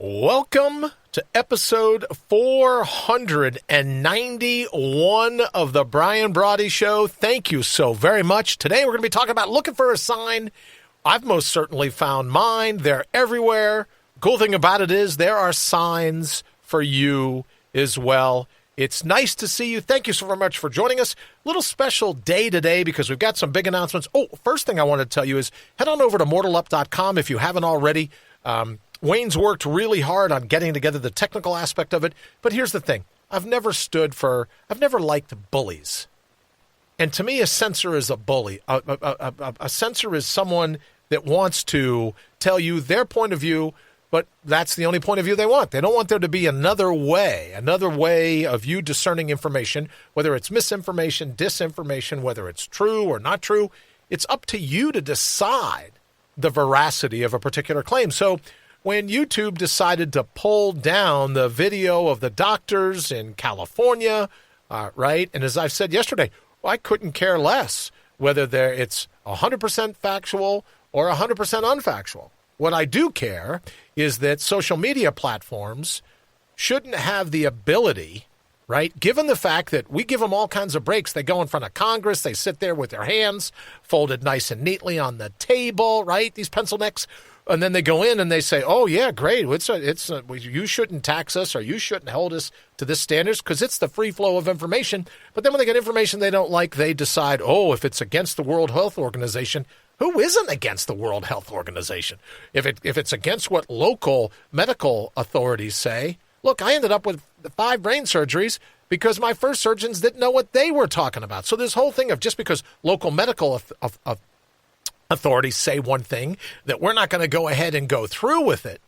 Welcome to episode 491 of the Brawdy Show. Thank you so very much. Today we're going to be talking about looking for a sign. I've most certainly found mine. They're everywhere. Cool thing about it is there are signs for you as well. It's nice to see you. Thank you so very much for joining us. Little special day today because we've got some big announcements. Oh, first thing I want to tell you is head on over to mortalup.com if you haven't already. Wayne's worked really hard on getting together the technical aspect of it. But here's the thing. I've never liked bullies. And to me, a censor is a bully. A censor is someone that wants to tell you their point of view, but that's the only point of view they want. They don't want there to be another way of you discerning information, whether it's misinformation, disinformation, whether it's true or not true. It's up to you to decide the veracity of a particular claim. So when YouTube decided to pull down the video of the doctors in California, right? And as I've said yesterday, I couldn't care less whether it's 100% factual or 100% unfactual. What I do care is that social media platforms shouldn't have the ability, right? Given the fact that we give them all kinds of breaks. They go in front of Congress. They sit there with their hands folded nice and neatly on the table, right? These pencil necks. And then they go in and they say, oh, yeah, great. You shouldn't tax us or you shouldn't hold us to this standards because it's the free flow of information. But then when they get information they don't like, they decide, oh, if it's against the World Health Organization, who isn't against the World Health Organization? If it's against what local medical authorities say, look, I ended up with 5 brain surgeries because my first surgeons didn't know what they were talking about. So this whole thing of just because local medical authorities say one thing, that we're not going to go ahead and go through with it,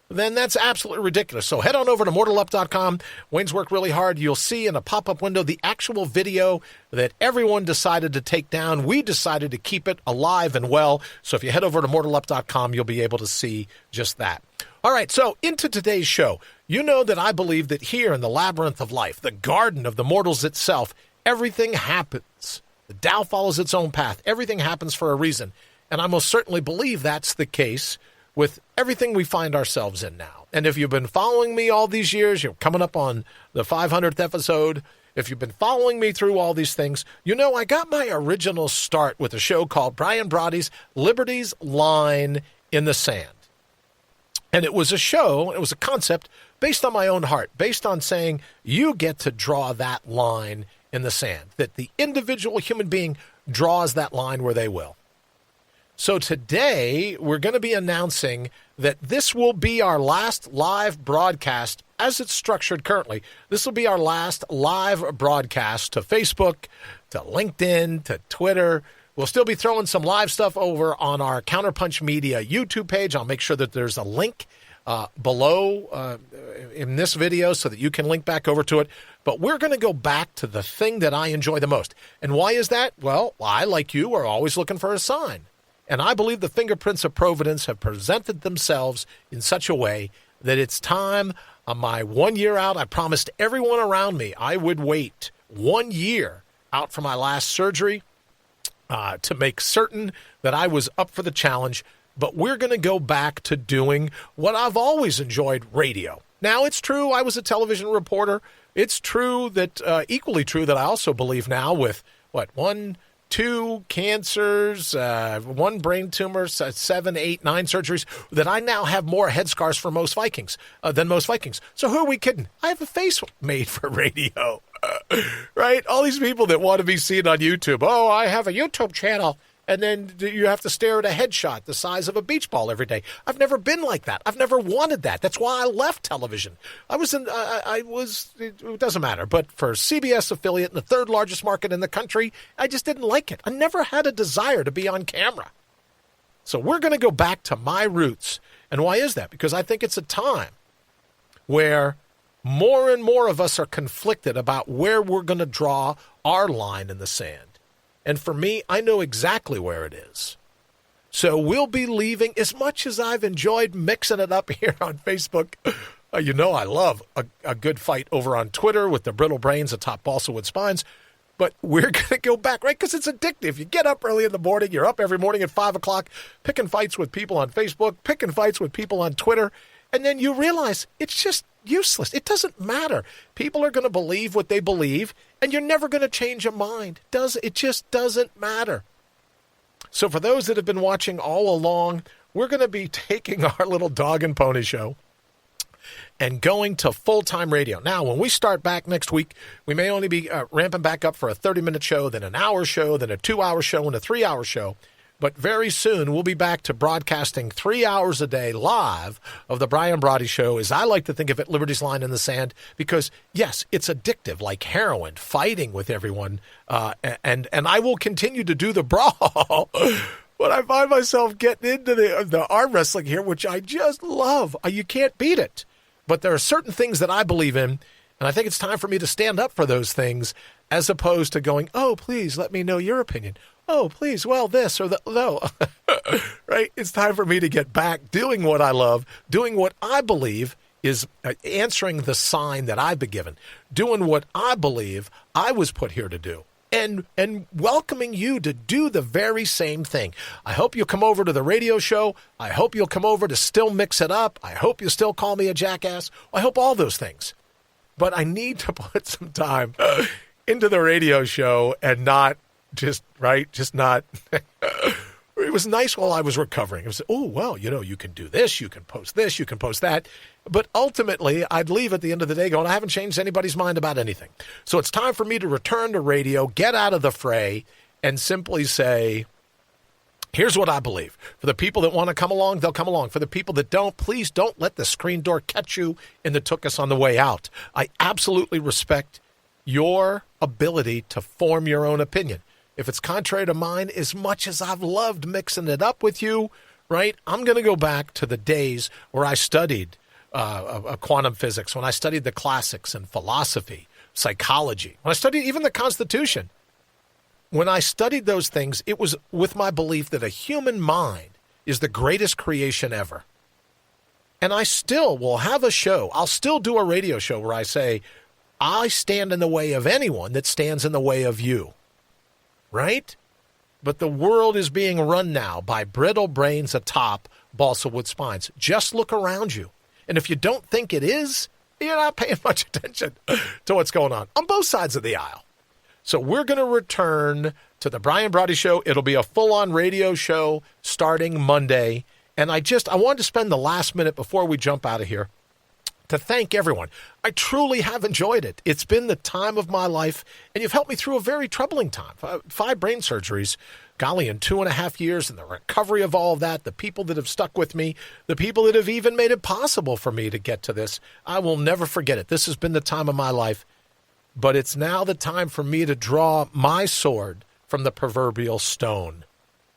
then that's absolutely ridiculous. So head on over to mortalup.com. Wayne's worked really hard. You'll see in a pop-up window the actual video that everyone decided to take down. We decided to keep it alive and well. So if you head over to mortalup.com, you'll be able to see just that. All right, so into today's show. You know that I believe that here in the labyrinth of life, the garden of the mortals itself, everything happens. The Tao follows its own path. Everything happens for a reason. And I most certainly believe that's the case with everything we find ourselves in now. And if you've been following me all these years, you're coming up on the 500th episode. If you've been following me through all these things, you know I got my original start with a show called Brian Brawdy's Liberty's Line in the Sand. And it was a show, it was a concept based on my own heart, based on saying you get to draw that line in the sand, that the individual human being draws that line where they will. So today, we're going to be announcing that this will be our last live broadcast as it's structured currently. This will be our last live broadcast to Facebook, to LinkedIn, to Twitter. We'll still be throwing some live stuff over on our Counterpunch Media YouTube page. I'll make sure that there's a link below in this video so that you can link back over to it. But we're going to go back to the thing that I enjoy the most. And why is that? Well, I, like you, are always looking for a sign. And I believe the fingerprints of Providence have presented themselves in such a way that it's time. On my 1 year out, I promised everyone around me I would wait 1 year out for my last surgery to make certain that I was up for the challenge. But we're going to go back to doing what I've always enjoyed, radio. Now, it's true I was a television reporter. It's true that, equally true that I also believe now with, 2 cancers, 1 brain tumor, 7, 8, 9 surgeries, that I now have more head scars for most Vikings than most Vikings. So who are we kidding? I have a face made for radio, right? All these people that want to be seen on YouTube. Oh, I have a YouTube channel. And then you have to stare at a headshot the size of a beach ball every day. I've never been like that. I've never wanted that. That's why I left television. It doesn't matter. But for CBS affiliate in the 3rd largest market in the country, I just didn't like it. I never had a desire to be on camera. So we're going to go back to my roots. And why is that? Because I think it's a time where more and more of us are conflicted about where we're going to draw our line in the sand. And for me, I know exactly where it is. So we'll be leaving, as much as I've enjoyed mixing it up here on Facebook. You know I love a good fight over on Twitter with the brittle brains atop balsa wood spines. But we're going to go back, right? Because it's addictive. You get up early in the morning. You're up every morning at 5 o'clock, picking fights with people on Facebook, picking fights with people on Twitter. And then you realize it's just useless. It doesn't matter. People are going to believe what they believe, and you're never going to change a mind. It just doesn't matter. So for those that have been watching all along, we're going to be taking our little dog and pony show and going to full-time radio. Now, when we start back next week, we may only be ramping back up for a 30-minute show, then an hour show, then a 2-hour show, and a 3-hour show. But very soon, we'll be back to broadcasting 3 hours a day live of the Brian Brawdy Show, as I like to think of it, Liberty's Line in the Sand, because, yes, it's addictive, like heroin, fighting with everyone, and I will continue to do the brawl, but I find myself getting into the arm wrestling here, which I just love. You can't beat it. But there are certain things that I believe in, and I think it's time for me to stand up for those things, as opposed to going, oh, please let me know your opinion. Oh, please, well, this or that. No, right? It's time for me to get back doing what I love, doing what I believe is answering the sign that I've been given, doing what I believe I was put here to do, and welcoming you to do the very same thing. I hope you'll come over to the radio show. I hope you'll come over to still mix it up. I hope you still call me a jackass. I hope all those things. But I need to put some time into the radio show and not not. It was nice while I was recovering. It was, oh, well, you can do this, you can post this, you can post that. But ultimately, I'd leave at the end of the day going, I haven't changed anybody's mind about anything. So it's time for me to return to radio, get out of the fray, and simply say, here's what I believe. For the people that want to come along, they'll come along. For the people that don't, please don't let the screen door catch you in the took us on the way out. I absolutely respect your ability to form your own opinion. If it's contrary to mine, as much as I've loved mixing it up with you, right, I'm going to go back to the days where I studied quantum physics, when I studied the classics and philosophy, psychology, when I studied even the Constitution. When I studied those things, it was with my belief that a human mind is the greatest creation ever. And I still will have a show. I'll still do a radio show where I say, I stand in the way of anyone that stands in the way of you. Right? But the world is being run now by brittle brains atop balsa wood spines. Just look around you. And if you don't think it is, you're not paying much attention to what's going on both sides of the aisle. So we're going to return to the Brian Brawdy Show. It'll be a full-on radio show starting Monday. And I wanted to spend the last minute before we jump out of here to thank everyone. I truly have enjoyed it. It's been the time of my life, and you've helped me through a very troubling time. 5 brain surgeries, golly, in 2.5 years, and the recovery of all of that, the people that have stuck with me, the people that have even made it possible for me to get to this. I will never forget it. This has been the time of my life, but it's now the time for me to draw my sword from the proverbial stone.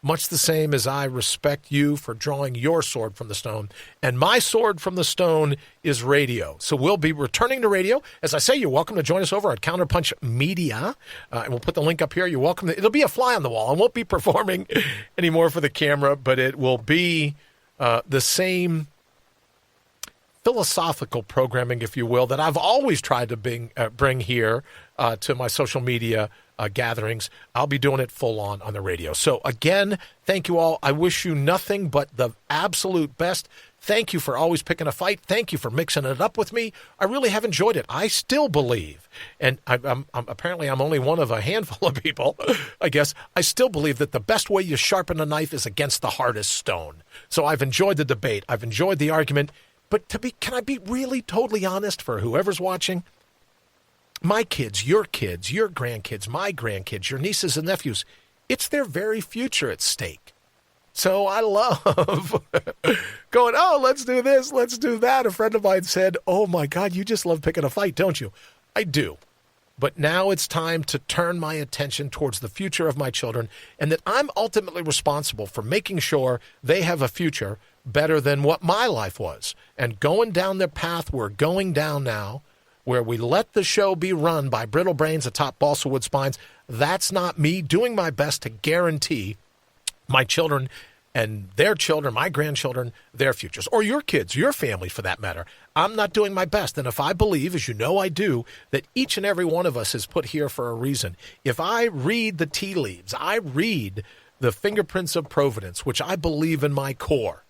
Much the same as I respect you for drawing your sword from the stone. And my sword from the stone is radio. So we'll be returning to radio. As I say, you're welcome to join us over at Counterpunch Media. And we'll put the link up here. You're welcome. It'll be a fly on the wall. I won't be performing anymore for the camera, but it will be the same philosophical programming, if you will, that I've always tried to bring here to my social media gatherings. I'll be doing it full on the radio. So again, thank you all. I wish you nothing but the absolute best. Thank you for always picking a fight. Thank you for mixing it up with me. I really have enjoyed it. I still believe, and I'm apparently I'm only one of a handful of people, I guess, I still believe that the best way you sharpen a knife is against the hardest stone. So I've enjoyed the debate. I've enjoyed the argument. But can I be really totally honest for whoever's watching? My kids, your grandkids, my grandkids, your nieces and nephews, it's their very future at stake. So I love going, oh, let's do this, let's do that. A friend of mine said, oh my God, you just love picking a fight, don't you? I do. But now it's time to turn my attention towards the future of my children, and that I'm ultimately responsible for making sure they have a future better than what my life was. And going down the path we're going down now, where we let the show be run by brittle brains atop balsa wood spines, that's not me doing my best to guarantee my children and their children, my grandchildren, their futures, or your kids, your family for that matter. I'm not doing my best. And if I believe, as you know I do, that each and every one of us is put here for a reason, if I read the tea leaves, I read the fingerprints of providence, which I believe in my core,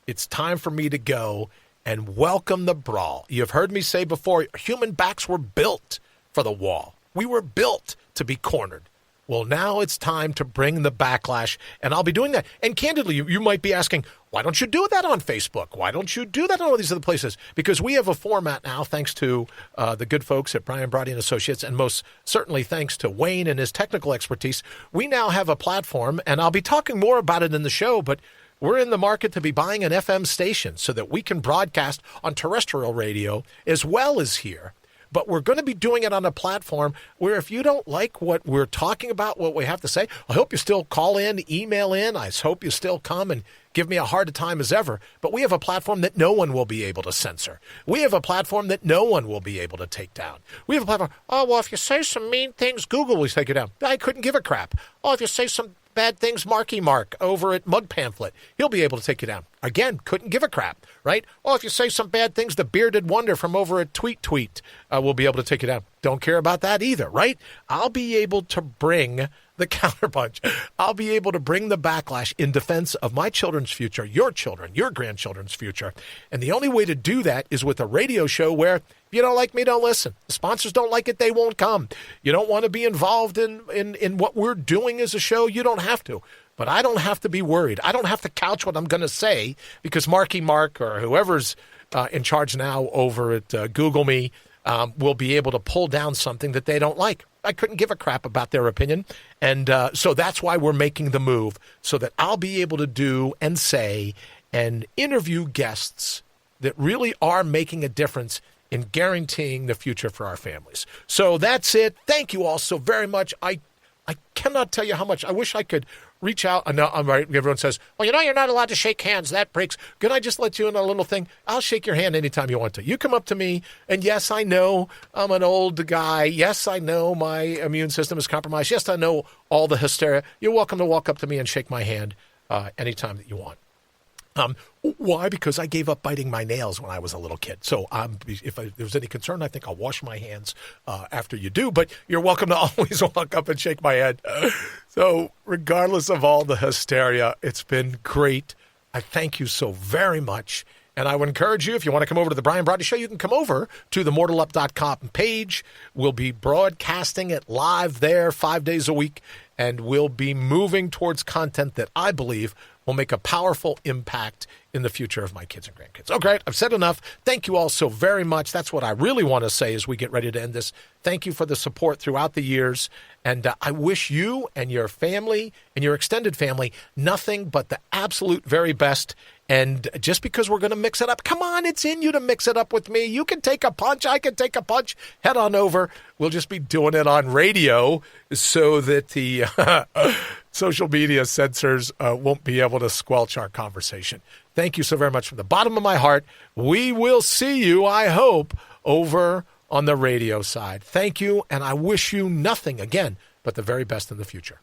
it's time for me to go and welcome the brawl. You've heard me say before, human backs were built for the wall. We were built to be cornered. Well, now it's time to bring the backlash, and I'll be doing that. And candidly, you might be asking, why don't you do that on Facebook? Why don't you do that on all these other places? Because we have a format now, thanks to the good folks at Brawdy and Associates, and most certainly thanks to Wayne and his technical expertise. We now have a platform, and I'll be talking more about it in the show, but we're in the market to be buying an FM station so that we can broadcast on terrestrial radio as well as here. But we're going to be doing it on a platform where if you don't like what we're talking about, what we have to say, I hope you still call in, email in. I hope you still come and give me a hard time as ever. But we have a platform that no one will be able to censor. We have a platform that no one will be able to take down. We have a platform, oh, well, if you say some mean things, Google will take it down. I couldn't give a crap. Oh, if you say some bad things, Marky Mark over at Mug Pamphlet, he'll be able to take you down. Again, couldn't give a crap, right? Oh, if you say some bad things, the Bearded Wonder from over at Tweet will be able to take you down. Don't care about that either, right? I'll be able to bring the counterpunch. I'll be able to bring the backlash in defense of my children's future, your children, your grandchildren's future. And the only way to do that is with a radio show where if you don't like me, don't listen. The sponsors don't like it, they won't come. You don't want to be involved in what we're doing as a show, you don't have to. But I don't have to be worried. I don't have to couch what I'm going to say because Marky Mark or whoever's in charge now over at Google Me will be able to pull down something that they don't like. I couldn't give a crap about their opinion. And so that's why we're making the move so that I'll be able to do and say and interview guests that really are making a difference in guaranteeing the future for our families. So that's it. Thank you all so very much. I cannot tell you how much. I wish I could reach out. No, I'm right. Everyone says, well, you're not allowed to shake hands. That breaks. Can I just let you in a little thing? I'll shake your hand anytime you want to. You come up to me, and yes, I know I'm an old guy. Yes, I know my immune system is compromised. Yes, I know all the hysteria. You're welcome to walk up to me and shake my hand anytime that you want. Why? Because I gave up biting my nails when I was a little kid. So if there's any concern, I think I'll wash my hands after you do. But you're welcome to always walk up and shake my hand. So regardless of all the hysteria, it's been great. I thank you so very much. And I would encourage you, if you want to come over to the Brian Brawdy Show, you can come over to the mortalup.com page. We'll be broadcasting it live there 5 days a week. And we'll be moving towards content that I believe will make a powerful impact in the future of my kids and grandkids. Okay, I've said enough. Thank you all so very much. That's what I really want to say as we get ready to end this. Thank you for the support throughout the years. And I wish you and your family and your extended family nothing but the absolute very best. And just because we're going to mix it up, come on, it's in you to mix it up with me. You can take a punch. I can take a punch. Head on over. We'll just be doing it on radio so that the social media censors won't be able to squelch our conversation. Thank you so very much from the bottom of my heart. We will see you, I hope, over on the radio side. Thank you, and I wish you nothing, again, but the very best in the future.